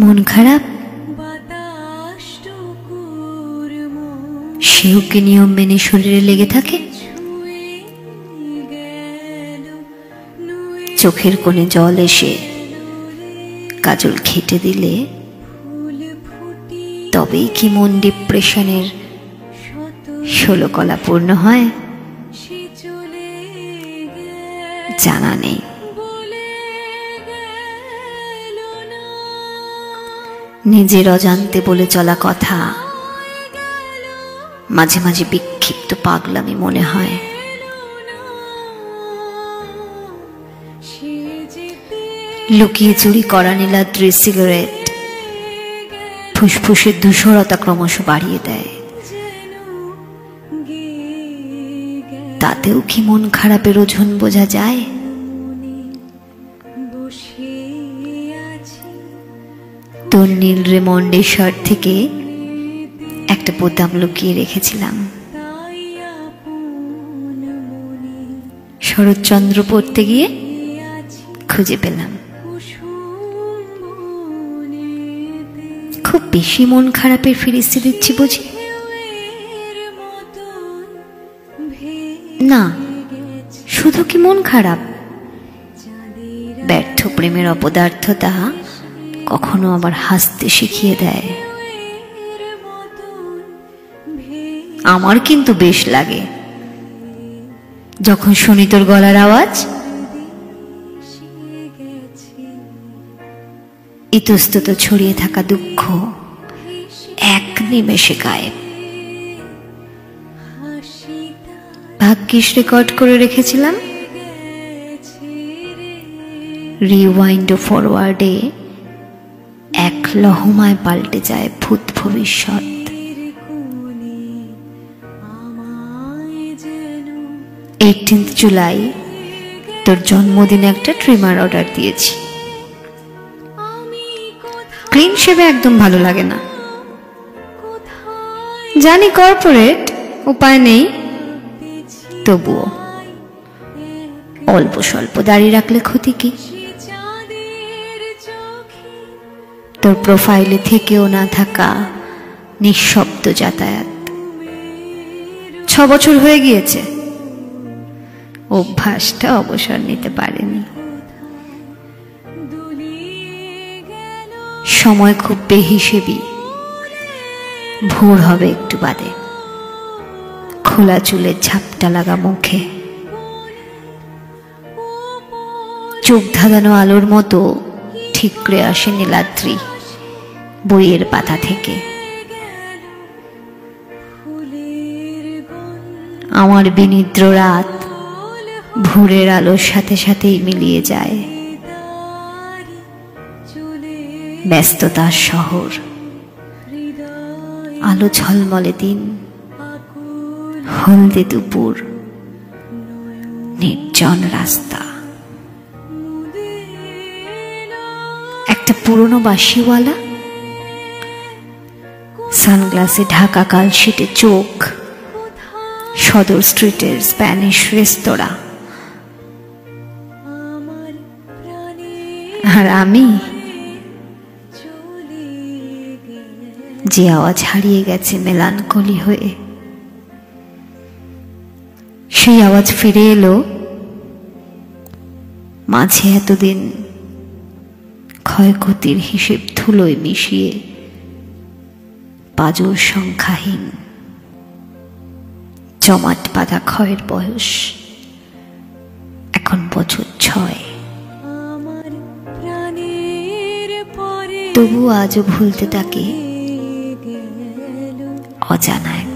মন খারাপ, সেও কি নিয়ম মেনে শরীরে লেগে থাকে? চোখের কোণে জল এসে কাজল খেটে দিলে তবেই কি মন ডিপ্রেশনের 16 কলা পূর্ণ হয়? জানা নেই। নিজের অজান্তে বলে চলা কথা মাঝে মাঝে বিক্ষিপ্ত পাগলামি মনে হয়। লুকিয়ে চুরি করা নীলাদ্রির সিগারেট ফুসফুসের ধূসরতা ক্রমশ বাড়িয়ে দেয়। তাতেও কি মন খারাপের ওজন বোঝা যায়? তোর নীল রেমন্ডের শার্ট থেকে একটা বোতাম লুকিয়ে রেখেছিলাম। শরৎচন্দ্র পড়তে গিয়ে খুঁজে পেলাম। খুব বেশি মন খারাপের ফিরিস্তি দিচ্ছি বুঝি? না, শুধু কি মন খারাপ? ব্যর্থ প্রেমের অপদার্থতা কখনো আবার হাসতে শিখিয়ে দেয়। আমার কিন্তু বেশ লাগে যখন শুনি তোর গলার আওয়াজ। ইতস্তত ছড়িয়ে থাকা দুঃখ এক নিমেষে গায়েব। ভাগ্যিস রেকর্ড করে রেখেছিলাম। রিওয়াইন্ড ও ফরওয়ার্ডে এক লহমায় পাল্টে যায় ভূত ভবিষ্যৎ। 18 জুলাই তোর জন্মদিনে একটা ট্রিমার অর্ডার দিয়েছি। ক্লিন শেভে একদম ভালো লাগে না, জানি কর্পোরেট, উপায় নেই। তবুও অল্প স্বল্প দাড়ি রাখলে ক্ষতি কি? তোর প্রোফাইলে থেকেও না থাকা নিঃশব্দ যাতায়াত 6 বছর হয়ে গিয়েছে, অভ্যাসটা অবসর নিতে পারেনি। সময় খুব বেহিসেবি। ভোর হবে একটু বাদে, খোলা চুলের ঝাপটা লাগা মুখে, চোখ ধাঁধানো আলোর মতো ঠিকরে আসে নীলাদ্রি বইয়ের পাতা থেকে। আমার বিনিদ্র রাত ভোরের আলোর সাথে সাথেই মিলিয়ে যায়। ব্যস্ততার শহর, আলো ঝলমলে দিন, হলদে দুপুর, নির্জন রাস্তা। একটা পুরনো বাঁশিওয়ালা, সানগ্লাসে ঢাকা কালশিটে চোখ, সদর স্ট্রিটের স্প্যানিশ রেস্তোরাঁ। আর আমি যে আওয়াজ হারিয়ে গেছে মেলানকলি হয়ে, সেই আওয়াজ ফিরে এলো মাঝে এতদিন ক্ষয়ক্ষতির হিসেব ধুলোয় মিশিয়ে পাজর সংখ্যাহীন জমাট বাঁধা ক্ষয়ের বয়স এখন বছর 6। তবু আজও ভুলতে তাকে অজানা এক